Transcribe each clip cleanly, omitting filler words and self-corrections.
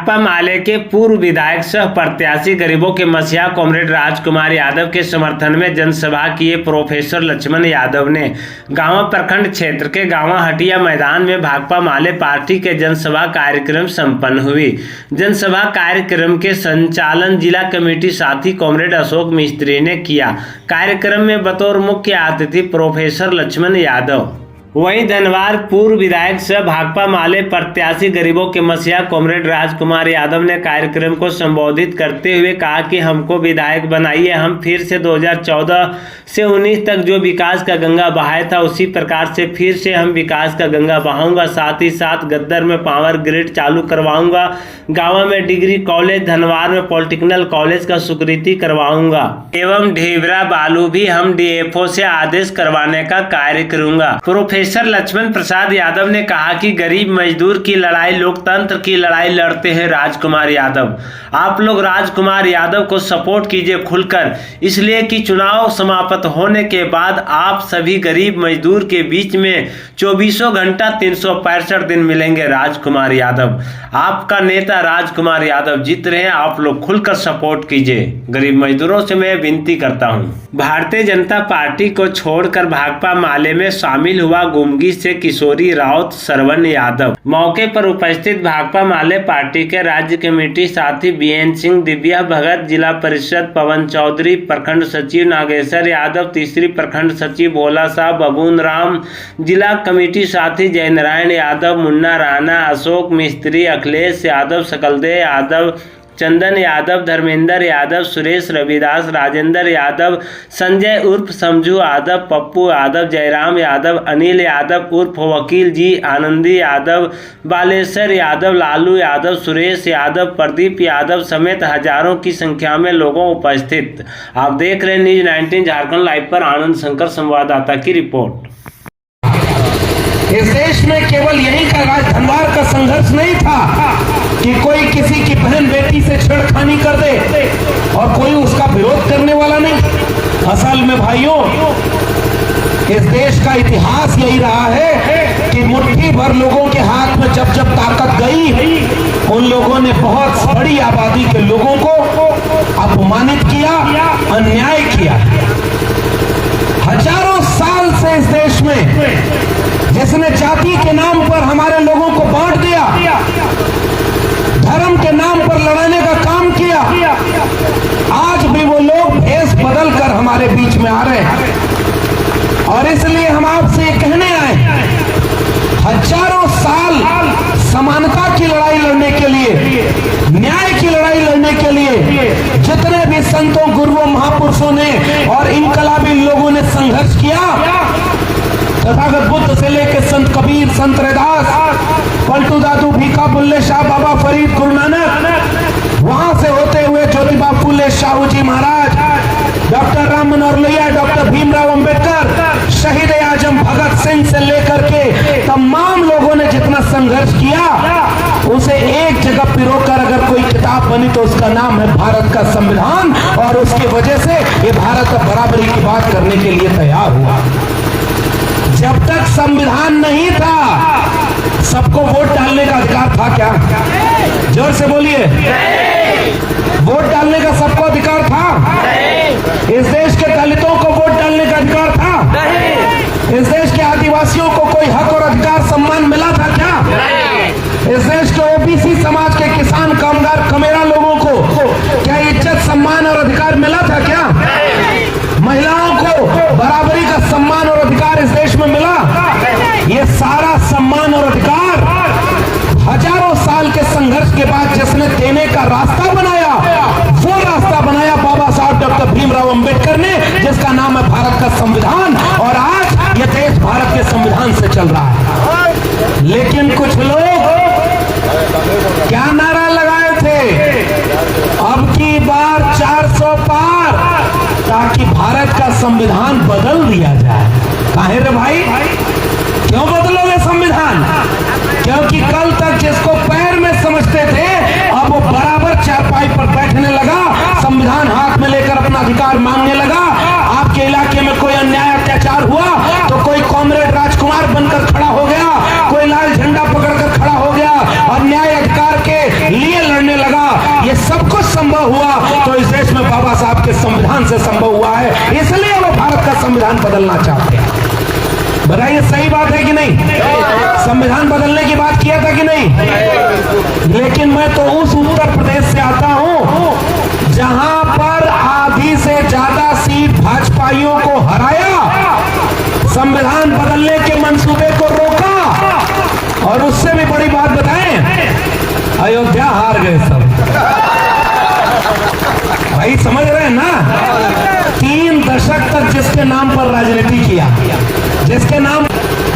भाकपा माले के पूर्व विधायक सह प्रत्याशी गरीबों के मसीहा कॉमरेड राजकुमार यादव के समर्थन में जनसभा किए प्रोफेसर लक्ष्मण यादव ने गांव प्रखंड क्षेत्र के गांव हटिया मैदान में भाकपा माले पार्टी के जनसभा कार्यक्रम संपन्न हुई। जनसभा कार्यक्रम के संचालन जिला कमेटी साथी कॉमरेड अशोक मिस्त्री ने किया। कार्यक्रम में बतौर मुख्य अतिथि प्रोफेसर लक्ष्मण यादव, वहीं धनवार पूर्व विधायक सह भाकपा माले प्रत्याशी गरीबों के मसीहा कॉमरेड राजकुमार यादव ने कार्यक्रम को संबोधित करते हुए कहा कि हमको विधायक बनाइए, हम फिर से 2014 से 19 तक जो विकास का गंगा बहाया था उसी प्रकार से फिर से हम विकास का गंगा बहाऊंगा। साथ ही साथ गद्दर में पावर ग्रिड चालू करवाऊंगा, गाँव में डिग्री कॉलेज, धनवार में पॉलिटेक्निकल कॉलेज का स्वीकृति करवाऊंगा एवं ढेबरा बालू भी हम DFO से आदेश करवाने का कार्य करूंगा। प्रोफेसर लक्ष्मण प्रसाद यादव ने कहा कि गरीब मजदूर की लड़ाई लोकतंत्र की लड़ाई लड़ते हैं राजकुमार यादव। आप लोग राजकुमार यादव को सपोर्ट कीजिए खुलकर, इसलिए कि चुनाव समाप्त होने के बाद आप सभी गरीब मजदूर के बीच में 24 घंटा 365 दिन मिलेंगे। राजकुमार यादव, आपका नेता राजकुमार यादव जीत रहे हैं, आप लोग खुलकर सपोर्ट कीजिए। गरीब मजदूरों से मैं विनती करता हूं। भारतीय जनता पार्टी को छोड़कर भाकपा माले में शामिल हुआ गुमगी से किशोरी राउत श्रवण यादव। मौके पर उपस्थित भाकपा माले पार्टी के राज्य कमेटी साथी BN सिंह, दिव्या भगत, जिला परिषद पवन चौधरी, प्रखंड सचिव नागेश्वर यादव, तीसरी प्रखंड सचिव भोला साहब, बबून राम, जिला कमेटी साथी जयनारायण यादव, मुन्ना राणा, अशोक मिस्त्री, अखिलेश यादव, सकलदेव यादव, चंदन यादव, धर्मेंद्र यादव, सुरेश रविदास, राजेंद्र यादव, संजय उर्फ समझू यादव, पप्पू यादव, जयराम यादव, अनिल यादव उर्फ वकील जी, आनंदी यादव, बालेश्वर यादव, लालू यादव, सुरेश यादव, प्रदीप यादव समेत हजारों की संख्या में लोगों उपस्थित। आप देख रहे हैं न्यूज 19 झारखंड लाइव पर आनंद शंकर संवाददाता की रिपोर्ट। इस देश में केवल यही का राज धनवार का संघर्ष नहीं था कि कोई किसी की बहन बेटी से छेड़खानी कर दे और कोई उसका विरोध करने वाला नहीं। असल में भाइयों, इस देश का इतिहास यही रहा है कि मुट्ठी भर लोगों के हाथ में जब जब ताकत गई, उन लोगों ने बहुत बड़ी आबादी के लोगों को अपमानित किया, अन्याय किया। हजारों साल से इस देश में जिसने जाति के नाम पर हमारे लोगों को बांट दिया, धर्म के नाम पर लड़ाने का काम किया, आज भी वो लोग भेष बदल कर हमारे बीच में आ रहे हैं। और इसलिए हम आपसे ये कहने आए, हजारों साल समानता की लड़ाई लड़ने के लिए, न्याय की लड़ाई लड़ने के लिए जितने भी संतों, गुरुओं, महापुरुषों ने और इनकलाबी लोगों ने संघर्ष किया, तथागत बुद्ध से लेकर संत कबीर, संत रैदास, पलटू दादू, भीखा बुल्ले शाह, बाबा फरीद, गुरु नानक, वहां से होते हुए ज्योतिबा फुले, शाहू जी महाराज, डॉक्टर राम मनोहर लोहिया, डॉक्टर भीमराव अंबेडकर, शहीद आजम भगत सिंह से लेकर के तमाम लोगों ने जितना संघर्ष किया, उसे एक जगह पिरोकर अगर कोई किताब बनी तो उसका नाम है भारत का संविधान। और उसकी वजह से ये भारत बराबरी की बात करने के लिए तैयार हुआ। जब तक संविधान नहीं था, सबको वोट डालने का अधिकार था क्या? जोर से बोलिए। वोट डालने का सबको अधिकार था? इस देश के दलितों को वोट डालने का अधिकार था? इस देश के आदिवासियों को कोई हक और अधिकार, सम्मान मिला था क्या? इस देश के OBC समाज के किसान, कामगार, कमेरा लोगों को क्या इज्जत, सम्मान और अधिकार मिला था क्या? महिलाओं को बराबरी का सम्मान और अधिकार इस देश में मिला? ये सारा सम्मान और अधिकार हजारों साल के संघर्ष के बाद जिसने देने का रास्ता बनाया, वो रास्ता बनाया बाबा साहब डॉक्टर भीमराव अंबेडकर ने, जिसका नाम है भारत का संविधान। और आज ये देश भारत के संविधान से चल रहा है। लेकिन कुछ लोग क्या नारा लगाए थे? अब की बार 400 पार, ताकि भारत का संविधान बदल दिया जाए। काहे रे भाई, क्यों बदलोगे संविधान? क्योंकि कल तक जिसको पैर में समझते थे, अब वो बराबर चारपाई पर बैठने लगा, संविधान हाथ में लेकर अपना अधिकार मांगने लगा। आपके इलाके में कोई अन्याय अत्याचार हुआ तो कोई कॉमरेड राजकुमार बनकर खड़ा हो गया, कोई लाल झंडा पकड़कर खड़ा हो गया और न्याय अधिकार के लिए ये सब कुछ संभव हुआ तो इस देश में बाबा साहब के संविधान से संभव हुआ है, इसलिए वो भारत का संविधान बदलना चाहते हैं। बताइए सही बात है कि नहीं? संविधान बदलने की बात किया था कि नहीं? लेकिन मैं तो उस उत्तर प्रदेश से आता हूं जहां पर आधी से ज्यादा सीट भाजपाइयों को हराया, संविधान बदलने के मंसूबे को रोका, और उससे भी बड़ी बात बताएं, अयोध्या हार गए सब। भाई समझ रहे हैं ना? 3 दशक तक जिसके नाम पर राजनीति किया, जिसके नाम,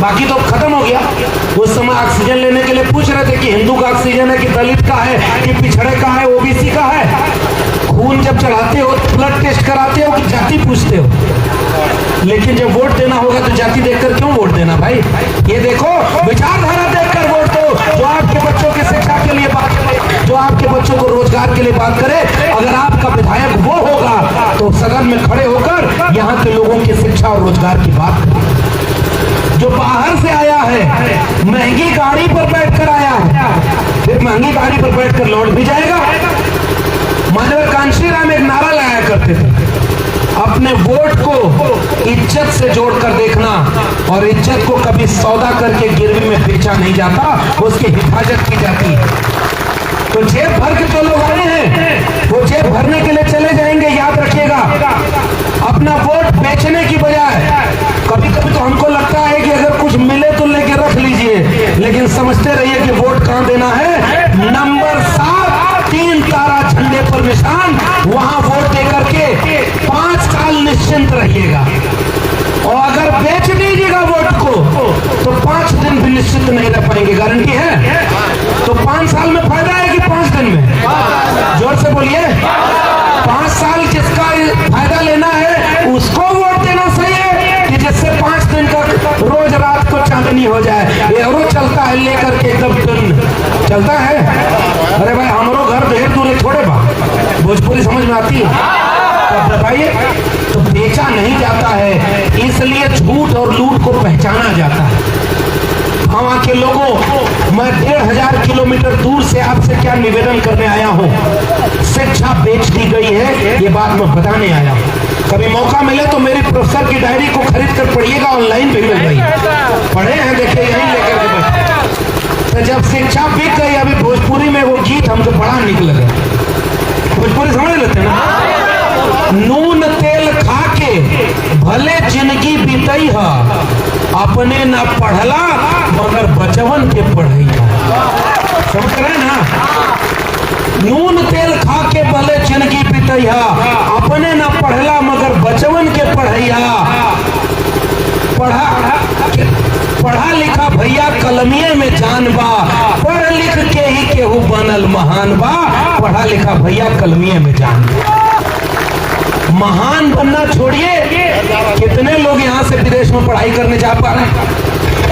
बाकी तो खत्म हो गया। उस समय ऑक्सीजन लेने के लिए पूछ रहे थे कि हिंदू का ऑक्सीजन है कि दलित का है कि पिछड़े का है, ओबीसी का है। खून जब चढ़ाते हो, ब्लड टेस्ट कराते हो कि जाति पूछते हो? लेकिन जब वोट देना होगा तो जाति देखकर क्यों वोट देना भाई? ये देखो, विचारधारा देखकर वोट दो, जो आपके बच्चों की शिक्षा के लिए बात करे, जो आपके बच्चों को रोजगार के लिए बात करे। अगर आपका विधायक वो होगा तो सदन में खड़े होकर यहाँ के लोगों की शिक्षा और रोजगार की बात करे। जो बाहर से आया है, महंगी गाड़ी पर बैठकर आया है, फिर महंगी गाड़ी पर बैठकर लौट भी जाएगा। मानव कांशीराम एक नारा लगाया करते थे, अपने वोट को इज्जत से जोड़कर देखना, और इज्जत को कभी सौदा करके गिरवी में बेचा नहीं जाता, उसकी हिफाजत की जाती है। तो जेब भर के जो लोग आए हैं वो जेब भरने के लिए चले जाएंगे, याद रखिएगा। अपना वोट बेचने की बजाय, कभी कभी तो हमको लगता है कि अगर कुछ मिले तो लेके रख लीजिए, लेकिन समझते रहिए कि वोट कहां देना है। नंबर 7 3 तारा झंडे पर निशान, वहां वोट दे करके 5 साल निश्चिंत रहिएगा। और अगर बेच दीजिएगा वोट को तो 5 दिन भी निश्चित नहीं रह पाएंगे। गारंटी है? तो 5 साल में फायदा है कि 5 दिन में? जोर से बोलिए। 5 साल जिसका फायदा लेना है उसको वोट देना सही है कि जिससे 5 दिन तक रोज रात को चांदनी हो जाए। ये और चलता है लेकर के एकदम दिन चलता है। अरे भाई हमारो घर ढेर दूर थोड़े बा, भोजपुरी समझ में आती है? बताइए। तो बेचा नहीं जाता है, इसलिए झूठ और लूट को पहचाना जाता है। वहां के लोगों, मैं 1500 किलोमीटर दूर से आपसे क्या निवेदन करने आया हूं। शिक्षा बेच दी गई है, ये बात मैं बताने आया हूं। कभी मौका मिले तो मेरी प्रोफेसर की डायरी को खरीद कर पढ़िएगा, ऑनलाइन भी मिल रही है। पढ़े हैं, देखिए यहीं लेकर के बैठे। तो जब शिक्षा बिक गई, अभी भोजपुरी में वो गीत हमको बड़ा निक लगे। भोजपुरी समझ लेते हैं ना? नून तेल खा के भले जिंदगी बीतई है, अपने न पढ़ला मगर बचवन के पढ़ैया। समझ रहे ना? नून तेल खा के भले जिंदगी बीतई है, अपने न पढ़ला मगर बचवन के पढ़ैया। पढ़ा लिखा भैया कलमिये में जान बा, पढ़ लिख के ही केहू बनल महान बा। पढ़ा लिखा भैया कलमिये में जान बा। महान बनना छोड़िए, कितने लोग यहाँ से विदेश में पढ़ाई करने जा पा रहे हैं।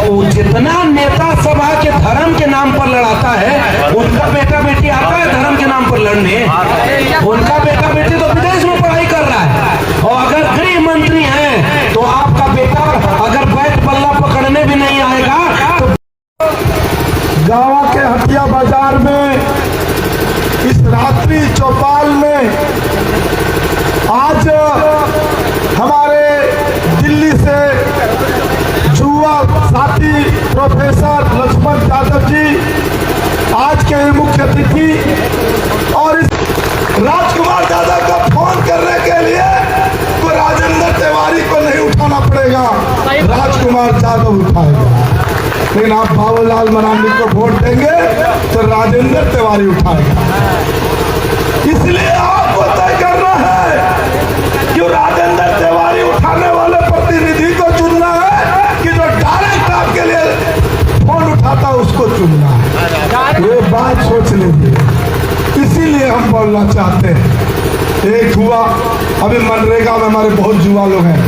और जितना नेता सभा के धर्म के नाम पर लड़ाता है, उनका बेटा बेटी आता है धर्म के नाम पर लड़ने, उनका बेटा बेटी तो विदेश में पढ़ाई कर रहा है। और अगर गृह मंत्री हैं तो आपका बेटा अगर बैट बल्ला पकड़ने भी नहीं आएगा तो गावा के हटिया बाजार में, इस रात्रि चौपाल में आज हमारे दिल्ली से युवा साथी प्रोफेसर लक्ष्मण यादव जी आज के मुख्य अतिथि, और इस राजकुमार यादव को फोन करने के लिए तो राजेंद्र तिवारी को नहीं उठाना पड़ेगा, राजकुमार यादव उठाएगा। लेकिन आप बाबूलाल मरांडी को वोट देंगे तो राजेंद्र तिवारी उठाएगा। इसलिए आपको तय करना है कि राजेंद्र तिवारी उठाने वाले प्रतिनिधि को चुनना है कि जो डायरेक्ट आपके लिए फोन उठाता उसको चुनना है। ये बात सोच लीजिए। इसीलिए हम बोलना चाहते हैं। एक हुआ अभी मनरेगा में हमारे बहुत युवा लोग हैं।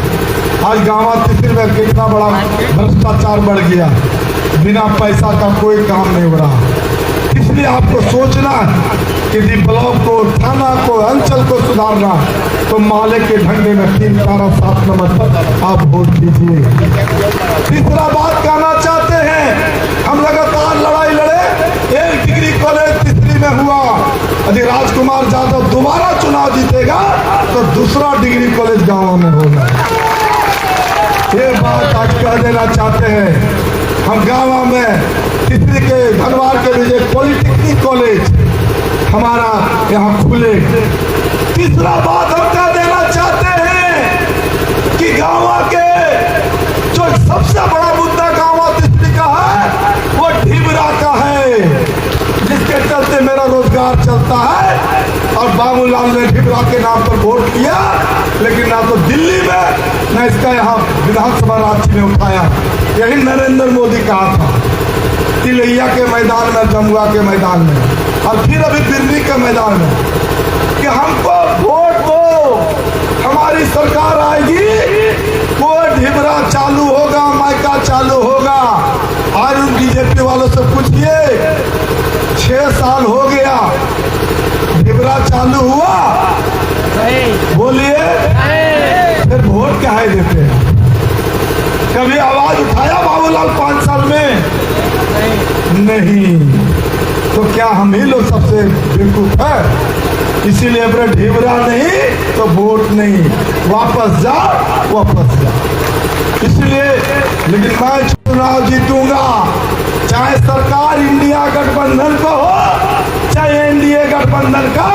आज गाँव तिथिर में कितना बड़ा भ्रष्टाचार बढ़ गया, बिना पैसा का कोई काम नहीं हो रहा। इसलिए आपको सोचना है कि ब्लॉक को, थाना को, अंचल को सुधारना, तो माले के झंडे में 3 तारा 7 नंबर पर आप वोट दीजिए। तीसरा बात कहना चाहते हैं, हम लगातार लड़ाई लड़े, 1 डिग्री कॉलेज तीसरी में हुआ, यदि राजकुमार यादव दोबारा चुनाव जीतेगा तो दूसरा डिग्री कॉलेज गांव में होगा। ये बात आज कह देना चाहते हैं। हम गांव में तितली के धनवार के लिए पॉलिटेक्निक कॉलेज हमारा यहाँ खुले। तीसरा बात हम कह देना चाहते हैं कि गांव के जो सबसे बड़ा मुद्दा गांव तितली का है वो ढिबरा का है, जिसके चलते मेरा रोजगार चलता है। और बाबूलाल ने ढिबरा के नाम पर वोट किया, लेकिन ना तो दिल्ली में ना इसका यहाँ विधानसभा राज्य में उठाया। यही नरेंद्र मोदी कहा था तिलैया के मैदान में, जमुआ के मैदान में और फिर अभी दिल्ली के मैदान में कि हमको वोट दो, हमारी सरकार आएगी, वो ढिबरा चालू होगा, माइका चालू होगा। आज उन बीजेपी वालों से पूछिए 6 साल हो गया, ढिबरा चालू हुआ? बोलिए, फिर वोट क्या है देते हैं? कभी आवाज उठाया बाबूलाल 5 साल में? नहीं। तो क्या हम ही लोग सबसे बेवकूफ है? इसीलिए अपने ढिबरा नहीं तो वोट नहीं, वापस जाओ, वापस जाओ। इसलिए लेकिन मैं चुनाव जीतूंगा, चाहे सरकार इंडिया गठबंधन को हो, चाहे एनडीए गठबंधन का।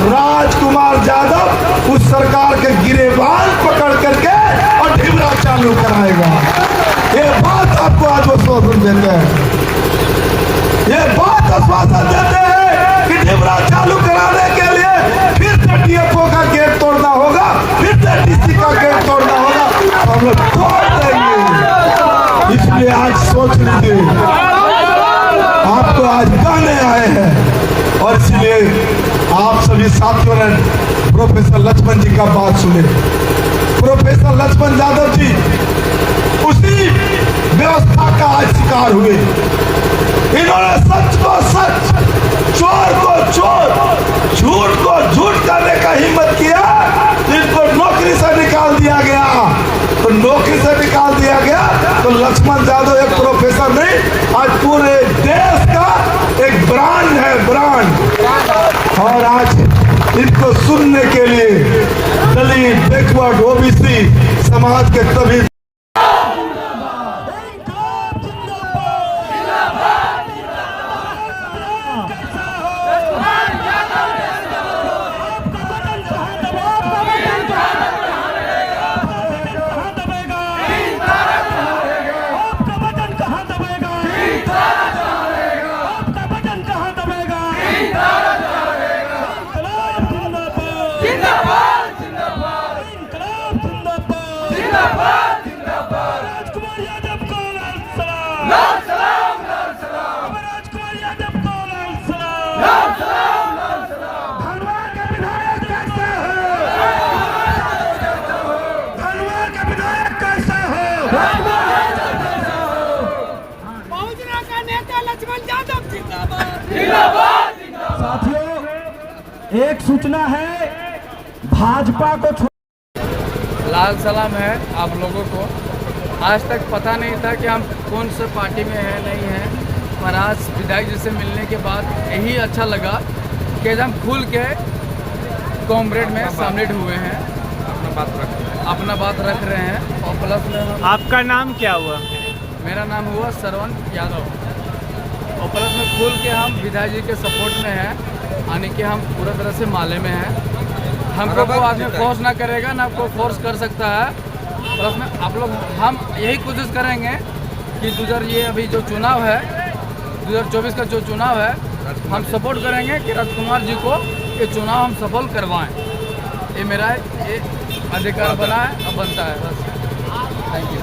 राजकुमार यादव उस सरकार के गिरेबान पकड़ करके और ढिबरा चालू कराएगा। ये बात आपको आज आश्वासन देते हैं, ये बात आश्वासन देते हैं कि ढिबरा चालू कराने के लिए फिर से डीएफओ का गेट तोड़ना होगा, फिर से डीसी का गेट तोड़ना होगा, हम लोग तोड़ देंगे। इसलिए आज सोच लीजिए, आपको आज कहने आए हैं। और इसलिए आप सभी साथियों ने प्रोफेसर लक्ष्मण जी का बात सुने। प्रोफेसर लक्ष्मण यादव जी उसी व्यवस्था का आज शिकार हुए। इन्होंने सच को सच, चोर को चोर, झूठ को झूठ करने का हिम्मत किया। इनको नौकरी से निकाल दिया गया, तो नौकरी से निकाल दिया गया तो लक्ष्मण यादव एक प्रोफेसर नहीं, आज पूरे देश का एक ब्रांड है, ब्रांड। और आज इनको सुनने के लिए दलित, बैकवर्ड, ओबीसी समाज के सभी साथियों, एक सूचना है, भाजपा को लाल सलाम है आप लोगों को। आज तक पता नहीं था कि हम कौन सा पार्टी में है नहीं है, पर आज विधायक जी से मिलने के बाद यही अच्छा लगा कि हम खुल के कॉमरेड में शामिल हुए हैं, अपना बात रख रहे हैं। और प्लस में हम, आपका नाम क्या हुआ? मेरा नाम हुआ श्रवण यादव। और प्लस में खुल के हम विधायक जी के सपोर्ट में हैं, यानी कि हम पूरा तरह से माले में हैं। हमको कोई आदमी फोर्स ना करेगा, ना कोई फोर्स कर सकता है। प्लस में आप लोग, हम यही कोशिश करेंगे कि ये अभी जो चुनाव है 2024 का जो चुनाव है, हम सपोर्ट करेंगे कि राजकुमार जी को ये चुनाव हम सफल करवाएं। ये मेरा ये अधिकार बना है, अब बनता है। बस, थैंक यू।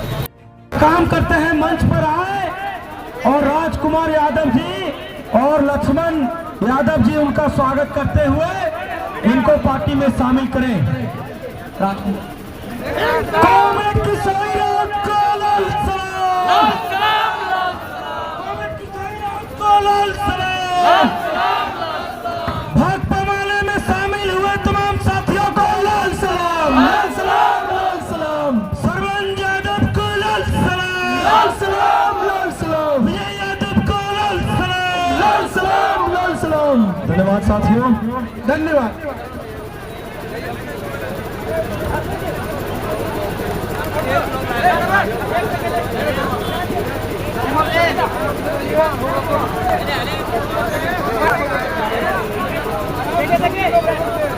काम करते हैं मंच पर आए और राजकुमार यादव जी और लक्ष्मण यादव जी उनका स्वागत करते हुए इनको पार्टी में शामिल करें। कॉमरेड किसान को लाल सलाम, कॉमरेड किसान को लाल सलाम, भाकपा माले में शामिल हुए तमाम साथियों को लाल सलाम, लाल सलाम, लाल सलाम। श्रवण यादव को लाल सलाम, लाल सलाम, लाल सलाम। विजय यादव को लाल सलाम, लाल सलाम, लाल सलाम। राम। धन्यवाद साथियों, धन्यवाद। ठीक है